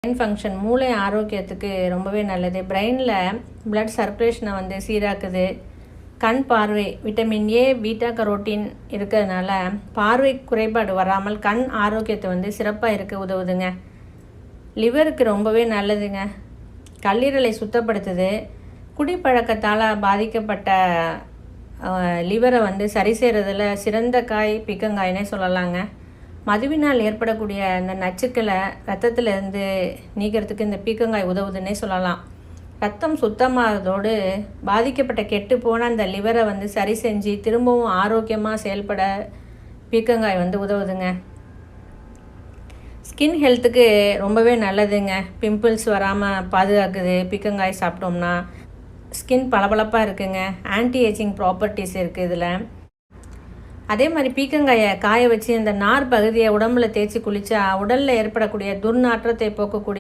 Brain function, மூளை ஆரோக்கியத்துக்கு ரொம்பவே நல்லது. பிரெயினில் பிளட் சர்க்குலேஷனை வந்து சீராக்குது. கண் பார்வை, விட்டமின் ஏ, பீட்டா கரோட்டின் இருக்கிறதுனால பார்வை குறைபாடு வராமல் கண் ஆரோக்கியத்தை வந்து சிறப்பாக இருக்க உதவுதுங்க. லிவருக்கு ரொம்பவே நல்லதுங்க. கல்லீரலை சுத்தப்படுத்துது. குடிப்பழக்கத்தால் பாதிக்கப்பட்ட லிவரை வந்து சரி செய்கிறதுல சிறந்த காய் பீக்கங்காய்னே சொல்லலாங்க. மதுவினால் ஏற்படக்கூடிய அந்த நச்சுக்களை ரத்தத்திலேருந்து நீக்கிறதுக்கு இந்த பீக்கங்காய் உதவுதுன்னே சொல்லலாம். ரத்தம் சுத்தமாகறதோடு பாதிக்கப்பட்ட கெட்டு போன அந்த லிவரை வந்து சரி செஞ்சு திரும்பவும் ஆரோக்கியமாக செயல்பட பீக்கங்காய் வந்து உதவுதுங்க. ஸ்கின் ஹெல்த்துக்கு ரொம்பவே நல்லதுங்க. பிம்பிள்ஸ் வராமல் பாதுகாக்குது. பீக்கங்காய் சாப்பிட்டோம்னா ஸ்கின் பளபளப்பாக இருக்குங்க. ஆன்டி ஏஜிங் ப்ராப்பர்ட்டிஸ் இருக்குது இதில். அதே மாதிரி பீக்கங்காயை காய வச்சு அந்த நார் பகுதியை உடம்புல தேய்ச்சி குளித்தா உடலில் ஏற்படக்கூடிய துர்நாற்றத்தை போக்கக்கூடிய